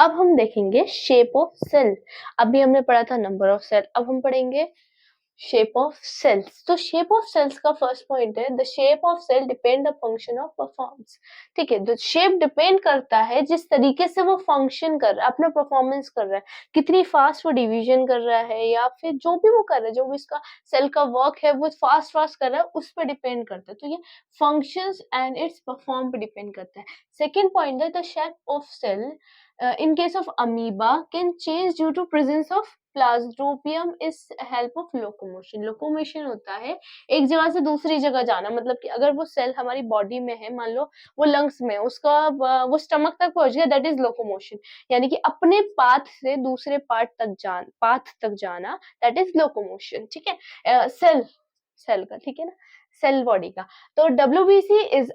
अब हम देखेंगे शेप ऑफ सेल। अभी हमने पढ़ा था नंबर ऑफ सेल, अब हम पढ़ेंगे शेप ऑफ सेल्स। तो शेप ऑफ सेल्स का फर्स्ट पॉइंट है the shape of cell depend the function of performance. ठीक है, तो शेप डिपेंड करता है जिस तरीके से वो फंक्शन कर रहा है, अपना परफॉर्मेंस कर रहा है, कितनी फास्ट वो डिवीजन कर रहा है या फिर जो भी वो कर रहा है, जो भी इसका सेल का वर्क है वो फास्ट फास्ट कर रहा है, उस पर डिपेंड करता है। तो ये फंक्शंस एंड इट्स परफॉर्म पे डिपेंड करता है। सेकेंड पॉइंट है the shape of cell in case of amoeba can change due to presence of Plasmodium is help of locomotion. Locomotion होता है एक जगह से दूसरी जगह जाना, मतलब कि अगर वो सेल हमारी बॉडी में है, मान लो वो लंग्स में, उसका वो स्टमक तक पहुंच गया, दैट इज लोकोमोशन। यानी कि अपने पाथ से दूसरे पाथ तक जाना, दैट इज लोकोमोशन। ठीक है, सेल सेल का, ठीक है ना, सेल बॉडी का। तो WBC इज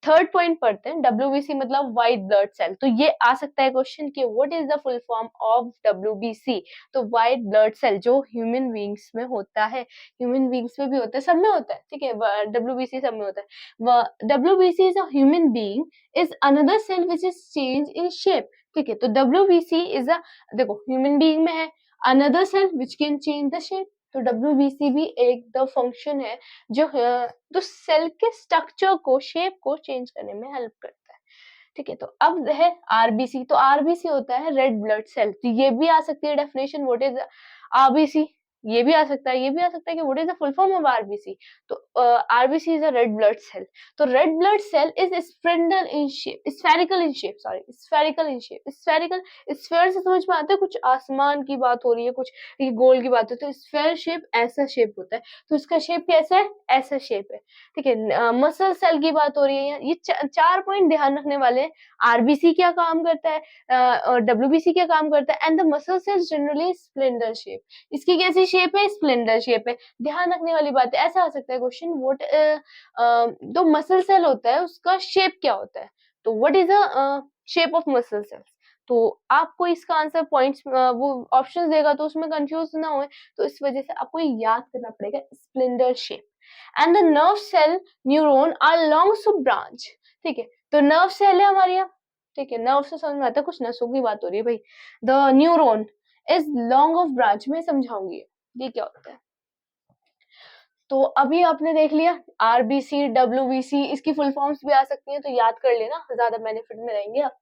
थर्ड पॉइंट पढ़ते हैं। WBC मतलब व्हाइट ब्लड सेल। तो ये आ सकता है क्वेश्चन कि what is the full form of WBC। तो व्हाइट ब्लड सेल जो ह्यूमन बींग्स में होता है, ह्यूमन बींग्स में भी होता है, सब में होता है, ठीक है, WBC सब में होता है। WBC is a human being is another cell which is change in shape. ठीक है, तो WBC इज अ, देखो ह्यूमन बींग में है, another cell which can change the shape. तो WBC भी एक द फंक्शन है जो तो सेल के स्ट्रक्चर को, शेप को चेंज करने में हेल्प करता है। ठीक है, तो अब है RBC। तो RBC होता है रेड ब्लड सेल। तो ये भी आ सकती है डेफिनेशन, व्हाट इज RBC। ये भी आ सकता है, ये भी आ सकता है कि what is the full form of RBC। तो RBC is a red blood cell. तो red blood cell is spindle in shape, spherical in shape, sorry spherical in shape. Spherical, sphere से समझ में आता है, कुछ आसमान की बात हो रही है, कुछ ये गोल की बात है, तो स्फेयर शेप ऐसा शेप होता है। तो इसका शेप कैसा है, ऐसा शेप है। ठीक है, मसल सेल की बात हो रही है। ये चार पॉइंट ध्यान रखने वाले हैं। RBC क्या काम करता है और WBC क्या काम करता है। And the muscle cells generally Splendor shape. इसकी कैसी शेप है, स्प्लेंडर शेप है। ध्यान रखने वाली बात है। ऐसा आ सकता है क्वेश्चन, व्हाट जो मसल सेल होता है उसका शेप क्या होता है। तो what is a shape of muscle cells. तो आपको इसका आंसर पॉइंट्स वो ऑप्शंस देगा तो उसमें कंफ्यूज ना हो, तो इस वजह से आपको याद करना पड़ेगा splendour shape. And the nerve cell neuron are long to branch. ठीक है, तो नर्व सेल है हमारे यहाँ। ठीक है, नर्व से समझ में आता है, कुछ नसों की बात हो रही है भाई। The neuron is long off branch, में समझाऊंगी ये क्या होता है। तो अभी आपने देख लिया RBC WBC, इसकी फुल फॉर्म्स भी आ सकती हैं, तो याद कर लेना, ज्यादा बेनिफिट में रहेंगे आप।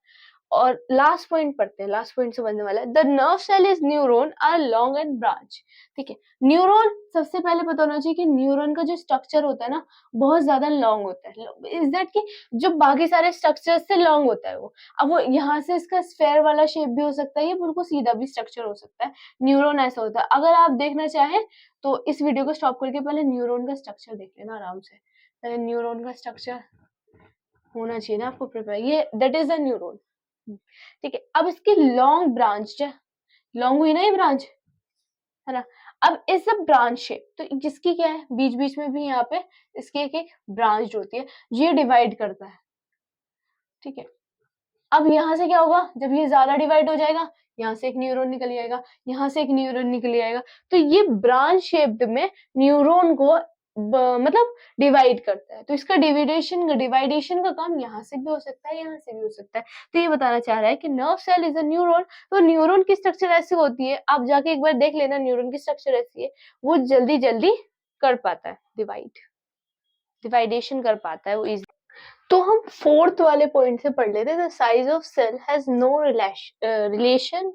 और लास्ट पॉइंट पढ़ते हैं, लास्ट पॉइंट समझने वाला है। The nerve cell is neuron are long and branch. ठीक है, न्यूरॉन सबसे पहले पता होना चाहिए कि न्यूरॉन का जो स्ट्रक्चर होता है ना, बहुत ज्यादा लॉन्ग होता है। इज दैट कि जो बाकी सारे स्ट्रक्चर से लॉन्ग होता है वो। अब वो यहाँ से इसका स्फेयर वाला शेप भी हो सकता है, ये बिल्कुल सीधा भी स्ट्रक्चर हो सकता है। न्यूरॉन ऐसा होता है। अगर आप देखना चाहें तो इस वीडियो को स्टॉप करके पहले न्यूरॉन का स्ट्रक्चर देख लेना आराम से। पहले न्यूरॉन का स्ट्रक्चर होना चाहिए ना आपको प्रिपेयर, ये दैट इज द न्यूरॉन। ठीक है, अब इसकी लॉन्ग ब्रांच, लॉन्ग हुई ना ये ब्रांच, है ना। अब इस ब्रांच शेप, तो जिसकी क्या है, बीच बीच में भी यहाँ पे इसकी एक एक ब्रांच होती है, ये डिवाइड करता है। ठीक है, अब यहाँ से क्या होगा, जब ये ज्यादा डिवाइड हो जाएगा, यहाँ से एक न्यूरॉन निकल जाएगा, यहाँ से एक न्यूरॉन निकल जाएगा। तो ये ब्रांच शेप्ड में न्यूरॉन को मतलब डिवाइड करता है। तो इसका डिवाइडेशन का काम यहाँ से भी हो सकता है, यहाँ से भी हो सकता है। तो ये बताना चाह रहा है कि nerve cell is a neuron. तो न्यूरॉन की स्ट्रक्चर ऐसी होती है, आप जाके एक बार देख लेना, न्यूरॉन की स्ट्रक्चर ऐसी है, वो जल्दी जल्दी कर पाता है डिवाइडेशन कर पाता है वो इजी। तो हम फोर्थ वाले पॉइंट से पढ़ लेते हैं। The size of cell has no relation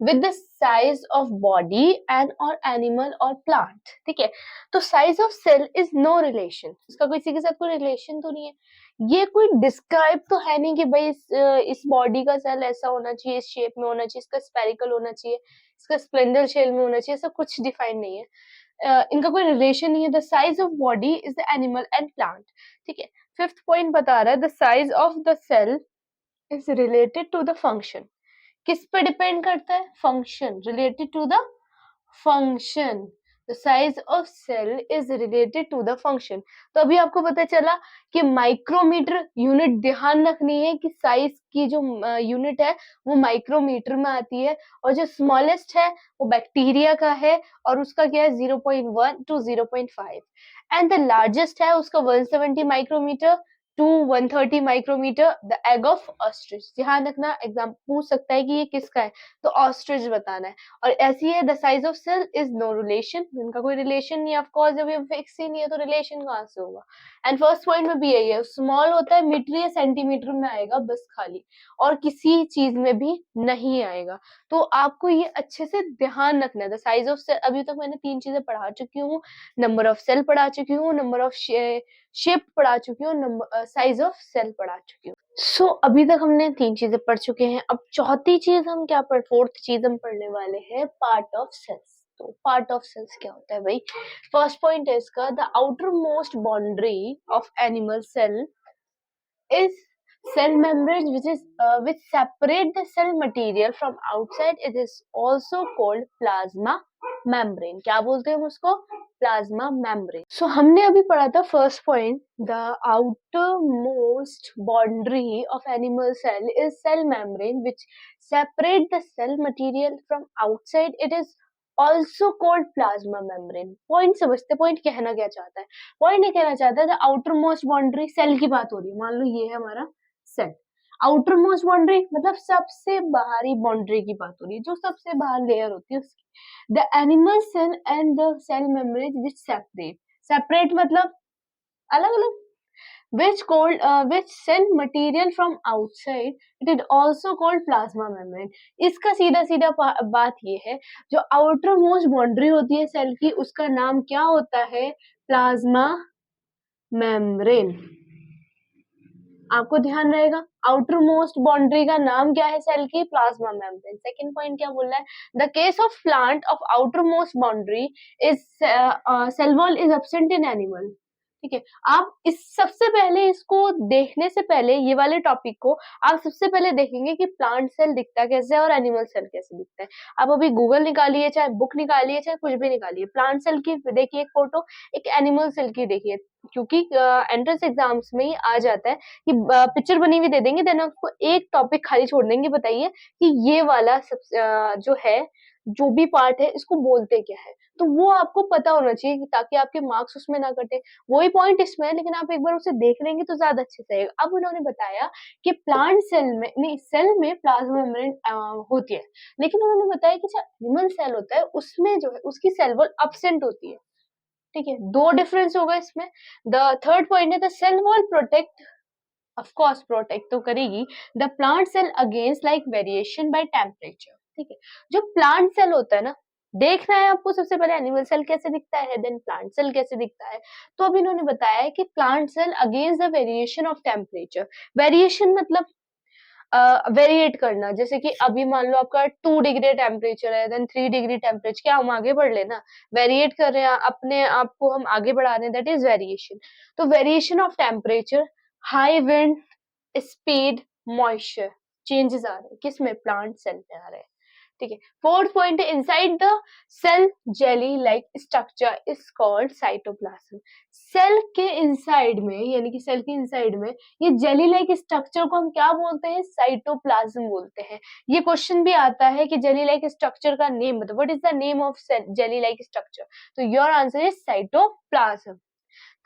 with the size of body and और एनिमल और प्लांट। ठीक है, तो size of cell is no relation, इसका किसी के साथ कोई रिलेशन तो नहीं है। ये कोई डिस्क्राइब तो है नहीं कि भाई इस बॉडी का सेल ऐसा होना चाहिए, इस शेप में होना चाहिए, इसका स्पेरिकल होना चाहिए, इसका स्प्लेंडर शेल में होना चाहिए, ऐसा कुछ डिफाइन नहीं है। इनका कोई रिलेशन नहीं है। The size of body is the animal and plant. ठीक है, फिफ्थ पॉइंट बता रहा है the size of the cell is related to the function. किस पे डिपेंड करता है, function, related to the function. The size of cell is related to the function. तो अभी आपको पता चला कि माइक्रोमीटर यूनिट, ध्यान रखनी है कि साइज की जो यूनिट है वो माइक्रोमीटर में आती है, और जो स्मॉलेस्ट है वो बैक्टीरिया का है, और उसका क्या है 0.1 to 0.5, एंड द लार्जेस्ट है उसका 170 micrometer, to 130 micrometer the egg of ostrich. ध्यान रखना, एग्जाम पूछ सकता है कि ये किसका है, तो ऑस्ट्रिच बताना है। और ऐसी है the size of cell is no relation, इनका कोई रिलेशन नहीं है, ऑफ कोर्स जब ये फिक्स ही नहीं है तो रिलेशन कहाँ से होगा। एंड फर्स्ट पॉइंट में भी यही है, स्मॉल होता है मीटर या सेंटीमीटर में आएगा बस खाली, और किसी चीज में भी नहीं आएगा। तो आपको ये अच्छे से ध्यान रखना है। द साइज ऑफ सेल, अभी तक मैंने 3 चीजें पढ़ा चुकी हूँ, नंबर ऑफ सेल पढ़ा चुकी हूँ, नंबर ऑफ शेप पढ़ा चुकी हूँ, नंबर साइज ऑफ सेल पढ़ा चुकी हूँ। सो अभी तक हमने 3 चीजें पढ़ चुके हैं। अब चौथी चीज हम क्या पढ़ फोर्थ चीज हम पढ़ने वाले हैं, पार्ट ऑफ सेल्स। तो पार्ट ऑफ सेल्स क्या होता है भाई? फर्स्ट पॉइंट है इसका, the outer most boundary of animal cell is cell membrane which separate the cell material from outside. It is also called plasma membrane. क्या बोलते हैं हम उसको? Plasma membrane. सो हमने अभी पढ़ा था first point, the outer most boundary of animal cell is cell membrane which separate the cell material from outside. It is also called plasma membrane. Point समझते, पॉइंट कहना क्या चाहता है? पॉइंट ये कहना चाहता है the outer most boundary, cell की बात हो रही है, मान लो ये है हमारा सेल, आउटर मोस्ट बाउंड्री मतलब सबसे बाहरी बाउंड्री की बात हो रही है, जो सबसे बाहर लेयर होती है उसकी। The animal cell and the cell membrane which separate, separate मतलब अलग अलग, which send material from outside. It is also called plasma membrane. इसका सीधा सीधा बात ये है, जो आउटर मोस्ट बाउंड्री होती है सेल की, उसका नाम क्या होता है? Plasma membrane. आपको ध्यान रहेगा, आउटर मोस्ट बाउंड्री का नाम क्या है सेल की? Plasma membrane. सेकंड पॉइंट क्या बोल रहा है? The case of plant of outer most boundary is cell wall is absent in animal. ठीक है, आप इस सबसे पहले इसको देखने से पहले, ये वाले टॉपिक को आप सबसे पहले देखेंगे कि प्लांट सेल दिखता कैसे है और एनिमल सेल कैसे दिखता है। आप अभी गूगल निकालिए, चाहे बुक निकालिए, चाहे कुछ भी निकालिए, प्लांट सेल की देखिए एक फोटो, एक एनिमल सेल की देखिए, क्योंकि एंट्रेंस एग्जाम्स में ही आ जाता है कि पिक्चर बनी हुई दे देंगे, देन आपको एक टॉपिक खाली छोड़ देंगे, बताइए कि ये वाला सब जो है, जो भी पार्ट है, इसको बोलते क्या है। तो वो आपको पता होना चाहिए ताकि आपके मार्क्स उसमें ना कटे। वही पॉइंट इसमें है, लेकिन आप एक बार उसे देख लेंगे तो ज्यादा अच्छे से आएगा। अब उन्होंने बताया कि प्लांट सेल में नहीं, सेल में प्लाज्मा मेम्ब्रेन होती है, लेकिन उन्होंने बताया कि जो एनिमल सेल होता है उसमें जो है उसकी सेल वॉल एब्सेंट होती है। ठीक है, दो डिफरेंस होगा इसमें। द थर्ड पॉइंट है the cell wall protect, of course protect तो करेगी, the plant cell against like variation by temperature. ठीक है, जो प्लांट सेल होता है ना, देखना है आपको सबसे पहले एनिमल सेल कैसे दिखता है, देन प्लांट सेल कैसे दिखता है। तो अब इन्होंने बताया है कि plant cell against the variation of temperature. Variation मतलब वेरिएट करना, जैसे कि अभी मान लो आपका 2 डिग्री टेम्परेचर है, देन 3 डिग्री टेम्परेचर, क्या हम आगे बढ़ लेना, वेरिएट कर रहे हैं अपने आप को, हम आगे बढ़ा रहे हैं, दैट इज वेरिएशन। तो variation of temperature, high wind speed, moisture, changes आ रहे हैं किसमें? प्लांट सेल में आ रहे हैं। ठीक है, फोर्थ पॉइंट है inside the cell jelly like structure is called cytoplasm. Cell के इनसाइड में, यानी कि सेल के इनसाइड में ये जेली लाइक स्ट्रक्चर को हम क्या बोलते हैं? साइटोप्लाज्म बोलते हैं। ये क्वेश्चन भी आता है कि जेली लाइक स्ट्रक्चर का नेम बताओ, what is the name of jelly like structure? तो योर आंसर इज साइटोप्लाज्म।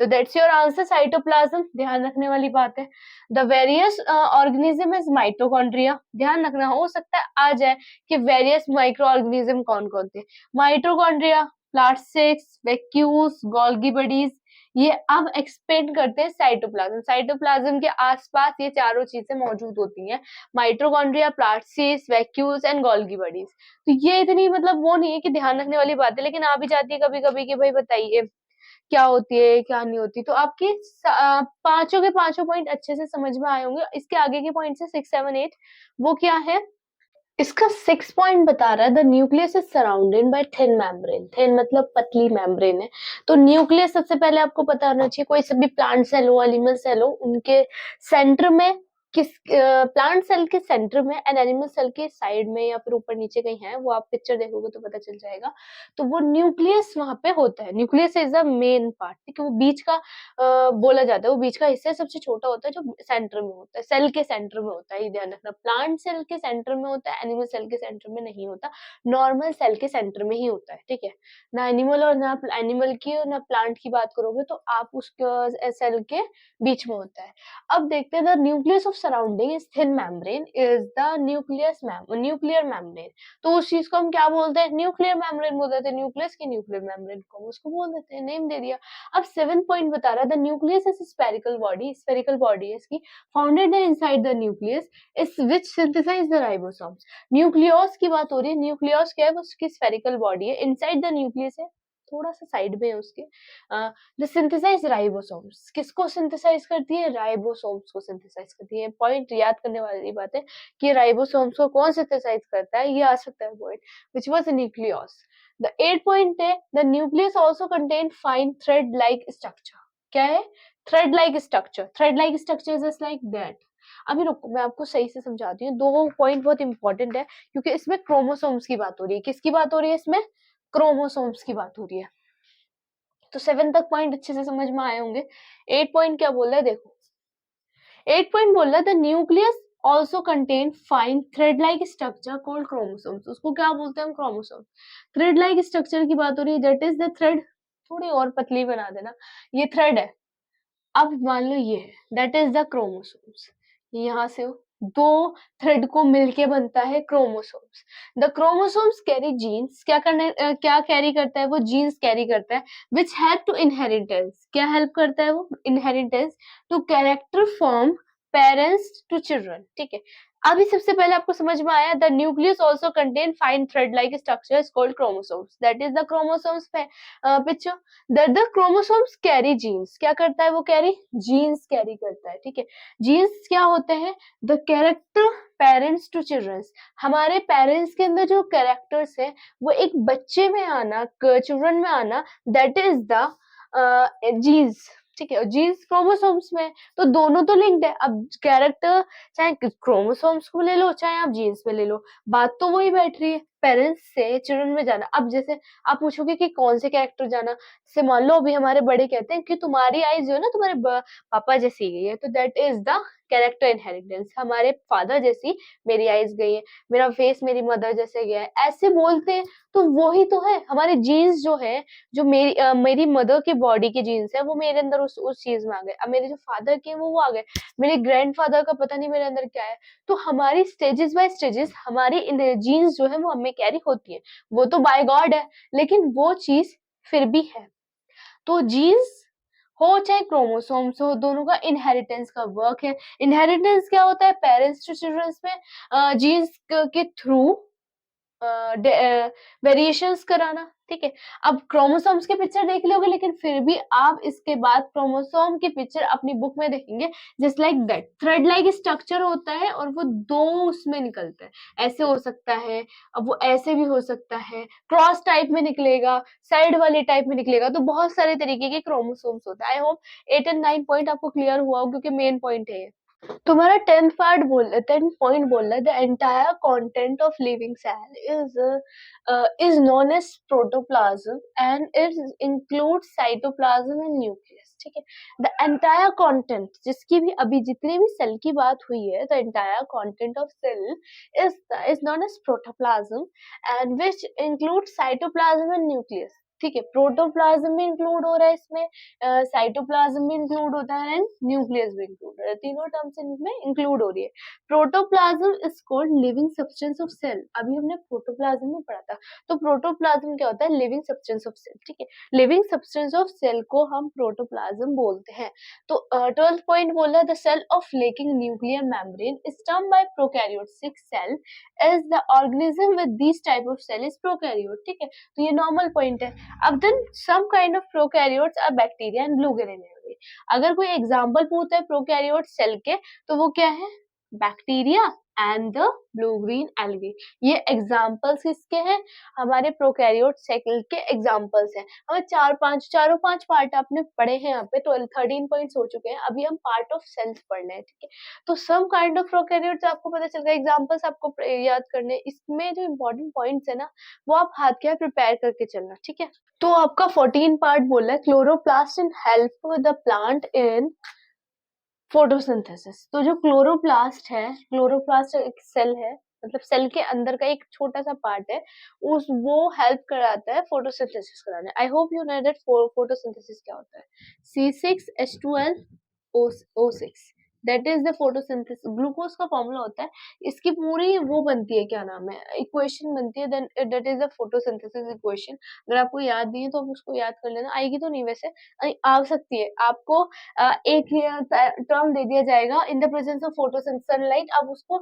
तो दैट्स योर आंसर, साइटोप्लाज्म। ध्यान रखने वाली बात है। The various organism is mitochondria. ध्यान रखना, हो सकता है आ जाए कि वेरियस माइक्रो ऑर्गेनिज्म कौन कौन थे। Mitochondria, plastics, vacuoles, Golgi bodies, ये अब एक्सपेंड करते हैं साइटोप्लाज्म। साइटोप्लाज्म के आसपास ये चारों चीजें मौजूद होती हैं, mitochondria, plastics, vacuoles and Golgi bodies. तो ये इतनी मतलब वो नहीं है कि ध्यान रखने वाली बात है, लेकिन आ भी जाती है कभी कभी कि भाई बताइए क्या होती है क्या नहीं होती। तो आपके पांचों के पांचों पॉइंट अच्छे से समझ में आए होंगे। इसके आगे के पॉइंट है 6, 7, 8, वो क्या है? इसका 6 पॉइंट बता रहा है the nucleus is surrounded by thin membrane. Thin मतलब पतली मेम्ब्रेन है। तो न्यूक्लियस सबसे पहले आपको पता होना चाहिए, कोई सभी प्लांट सेल हो, एनिमल सेल हो, उनके सेंटर में किस प्लांट सेल के सेंटर में एंड एनिमल सेल के साइड में या फिर ऊपर नीचे कहीं है, वो आप पिक्चर देखोगे तो पता चल जाएगा। तो वो न्यूक्लियस वहां पे होता है, nucleus is the main part, ठीक है, वो बीच का बोला जाता है, वो बीच का हिस्सा सबसे छोटा होता है जो सेंटर में होता है, सेल के सेंटर में होता है, ये ध्यान रखना। प्लांट सेल के सेंटर में होता है, एनिमल सेल के सेंटर में नहीं होता, नॉर्मल सेल के सेंटर में ही होता है, ठीक है। ना एनिमल और ना एनिमल की और ना प्लांट की बात करोगे तो आप उसके सेल के बीच में होता है। अब देखते हैं, the nucleus of surrounding is thin membrane is the nuclear membrane. तो उस चीज को हम क्या बोलते हैं, न्यूक्लियर मेम्ब्रेन बोल देते हैं, न्यूक्लियस की न्यूक्लियर मेम्ब्रेन को उसको बोल देते हैं, नेम दे दिया। अब 7 पॉइंट बता रहा है, the nucleus is spherical body है इसकी, founded inside the nucleus is which synthesise the ribosomes. Nucleus की बात हो रही है, न्यूक्लियस क्या है, वो उसकी स्फेरिकल बॉडी है, इनसाइड द न्यूक्लियस है, थोड़ा सा साइड में है उसके। द सिंथेसाइज राइबोसोम्स, किसको सिंथेसाइज करती है, राइबोसोम्स को सिंथेसाइज करती है। पॉइंट याद करने वाली बात है कि राइबोसोम्स को कौन सिंथेसाइज करता है, ये आ सकता है point, which was nucleus. The 8 point है, the nucleus also contain fine thread like structure. क्या है, thread like structure, thread like structure is just like that. अभी रुको, मैं आपको सही से समझाती हूँ, दो पॉइंट बहुत इंपॉर्टेंट है, क्योंकि इसमें क्रोमोसोम्स की बात हो रही है। किसकी बात हो रही है इसमें, क्रोमोसोम्स की बात हो रही है। तो 7 तक पॉइंट अच्छे से समझ में आए होंगे। 8 पॉइंट क्या बोल रहा है देखो, 8 पॉइंट बोल रहा है, the nucleus also contain fine thread like structure called chromosomes. उसको क्या बोलते हैं हम, क्रोमोसोम। थ्रेड लाइक स्ट्रक्चर की बात हो रही है, दैट इज द थ्रेड, थोड़ी और पतली बना देना, ये थ्रेड है, अब मान लो ये है, दैट इज द क्रोमोसोम्स। यहाँ से दो थ्रेड को मिलके बनता है chromosomes. The chromosomes carry genes, क्या कैरी करता है वो, जीन्स कैरी करता है, विच हेल्प टू इनहेरिटेंस, क्या हेल्प करता है वो, inheritance to character form parents to children, ठीक है। अभी सबसे पहले आपको समझ में आया, the nucleus also contain fine thread like structure is called chromosomes, that is the chromosomes picture. The chromosomes carry genes, क्या करता है वो, कैरी जीन्स कैरी करता है, ठीक है। जीन्स क्या होते हैं, the character parents to childrens, हमारे पेरेंट्स के अंदर जो कैरेक्टर्स है वो एक बच्चे में आना, चिल्ड्रन में आना, दैट इज द जीन्स, ठीक है। जीन्स क्रोमोसोम्स में, तो दोनों तो लिंक्ड है। अब कैरेक्टर चाहे क्रोमोसोम्स को ले लो चाहे आप जीन्स में ले लो, बात तो वही बैठ रही है, पेरेंट्स से चिल्ड्रन में जाना। अब जैसे आप पूछोगे कि कौन से कैरेक्टर जाना, जैसे मान लो अभी हमारे बड़े कहते हैं कि तुम्हारी आईज जो है ना तुम्हारे पापा जैसी गई है, तो that is the character inheritance, हमारे फादर जैसी मेरी आईज गई है, मेरा फेस मेरी मदर जैसे गया है, ऐसे बोलते हैं। तो वही तो है हमारे जीन्स जो है, जो मेरी मदर की बॉडी के जीन्स है वो मेरे अंदर उस चीज में आ गए। अब मेरे जो फादर के वो आ गए, मेरे ग्रैंडफादर का पता नहीं मेरे अंदर क्या है। तो हमारी स्टेजेस बाय स्टेजेस हमारी जीन्स जो है वो हमें कैरी होती है, वो तो बाय गॉड है, लेकिन वो चीज फिर भी है। तो जीन्स हो चाहे क्रोमोसोम्स हो, दोनों का इनहेरिटेंस का वर्क है। इनहेरिटेंस क्या होता है, पेरेंट्स टू चिल्ड्रंस में जीन्स के थ्रू वेरिएशंस कराना, ठीक है। अब क्रोमोसोम्स के पिक्चर देख लोगे, लेकिन फिर भी आप इसके बाद क्रोमोसोम की पिक्चर अपनी बुक में देखेंगे, just like that, thread like structure होता है और वो दो उसमें निकलता है, ऐसे हो सकता है, अब वो ऐसे भी हो सकता है, क्रॉस टाइप में निकलेगा, साइड वाले टाइप में निकलेगा, तो बहुत सारे तरीके के क्रोमोसोम्स होते हैं। आई होप 8 एंड 9 पॉइंट आपको क्लियर हुआ हो, क्योंकि मेन पॉइंट है ये। तुम्हारा 10 पॉइंट बोल रहा है, the entire content of living cell is known as protoplasm and it include cytoplasm and nucleus, ठीक है। द एंटायर कंटेंट, जिसकी भी अभी जितने भी सेल की बात हुई है, the entire content of cell is known as protoplasm and which include cytoplasm and nucleus, ठीक है। प्रोटोप्लाज्म भी इंक्लूड हो रहा है इसमें, साइटोप्लाज्म भी इंक्लूड होता है एंड न्यूक्लियस भी इंक्लूड है, तीनों टर्म्स इनमें इंक्लूड हो रही है। Protoplasm is called living substance of cell, अभी हमने प्रोटोप्लाज्म में पढ़ा था। तो प्रोटोप्लाज्म क्या होता है, लिविंग सब्सटेंस ऑफ सेल, ठीक है। लिविंग सब्सटेंस ऑफ सेल को हम प्रोटोप्लाज्म बोलते हैं। तो 12th पॉइंट बोला, the cell of lacking nuclear membrane is termed by prokaryotic cell as the organism with this type of cell is prokaryote, ठीक है। तो ये नॉर्मल पॉइंट है। अब then some kind of prokaryotes are bacteria and blue granule. अगर कोई example पूछता है प्रोकैरियोट सेल के, तो वो क्या है, bacteria and the blue green algae. ये एग्जाम्पल्स किसके हैं? हमारे प्रोकैरियोट सेल के एग्जाम्पल्स हैं। हमें चारों पांच पार्ट आपने पढ़े हैं यहाँ पे, 13 पॉइंट्स हो चुके हैं। अभी हम पार्ट ऑफ सेल्स पढ़ रहे हैं, ठीक है। तो सम काइंड ऑफ प्रोकैरियोट्स आपको पता चल गया, एग्जाम्पल्स आपको याद करने। इसमें जो इंपॉर्टेंट पॉइंट्स है ना, वो आप हाथ के प्रिपेयर करके चलना, ठीक है। तो आपका 14 पार्ट बोला है, chloroplast in help the plant in photosynthesis. तो जो क्लोरोप्लास्ट है, क्लोरोप्लास्ट एक सेल है, मतलब सेल के अंदर का एक छोटा सा पार्ट है, उस वो हेल्प कराता है फोटोसिंथेसिस कराने। I hope you know that photosynthesis क्या होता है। C6H12O6, that is the photosynthesis. Glucose का फॉर्मूला होता है, इसकी पूरी वो बनती है, क्या नाम है, इक्वेशन बनती है, then that is the photosynthesis equation. अगर आपको याद नहीं है तो आप उसको याद कर लेना, आएगी तो नहीं वैसे, आ सकती है आपको। एक टर्म दे दिया जाएगा, in the presence of photosynthesis sunlight, आप उसको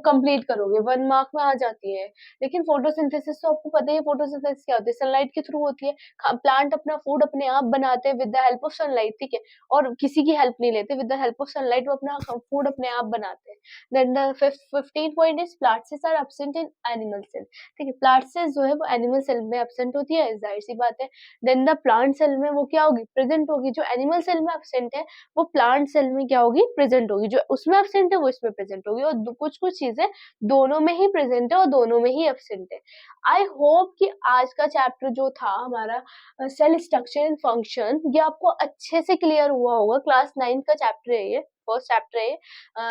कंप्लीट करोगे, 1 मार्क में आ जाती है। लेकिन फोटोसिंथेसिस तो आपको पता ही है, फोटोसिंथेसिस क्या होती है, सनलाइट के थ्रू होती है। प्लांट अपना फूड अपने आप बनाते हैं with the help of sunlight, ठीक है, और किसी की हेल्प नहीं लेते, with the help of sunlight वो अपना फूड अपने आप बनाते हैं। Then the 15 point is plants are absent in animal cell, ठीक है, प्लांट्स जो है वो एनिमल सेल में एब्सेंट होती है, जाहिर सी बात है। देन द प्लांट सेल में वो क्या होगी, प्रेजेंट होगी। जो एनिमल सेल में एब्सेंट है वो प्लांट सेल में क्या होगी, प्रेजेंट होगी। जो उसमें एब्सेंट है वो इसमें प्रेजेंट होगी। और कुछ कुछ चीजें दोनों में ही प्रेजेंट है और दोनों में ही एब्सेंट है। आई होप कि आज का चैप्टर जो था हमारा सेल स्ट्रक्चर एंड फंक्शन, ये आपको अच्छे से क्लियर हुआ होगा। क्लास 9 का चैप्टर है ये, फर्स्ट चैप्टर है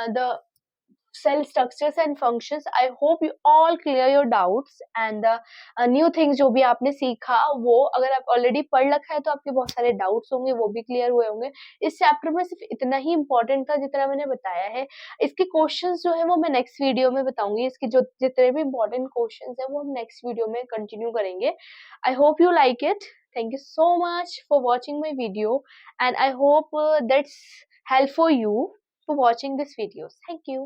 the cell structures and functions. I hope you all clear your doubts and the new things जो भी आपने सीखा, वो अगर आप ऑलरेडी पढ़ रखा है तो आपके बहुत सारे डाउट्स होंगे, वो भी क्लियर हुए होंगे। इस चैप्टर में सिर्फ इतना ही इंपॉर्टेंट था जितना मैंने बताया है। इसके क्वेश्चंस जो है वो मैं नेक्स्ट वीडियो में बताऊंगी। इसके जो जितने भी इंपॉर्टेंट क्वेश्चंस है वो हम नेक्स्ट वीडियो में कंटिन्यू करेंगे। I hope you like it. Thank you so much for watching my video, and I hope that's helpful for you for watching this videos. Thank you.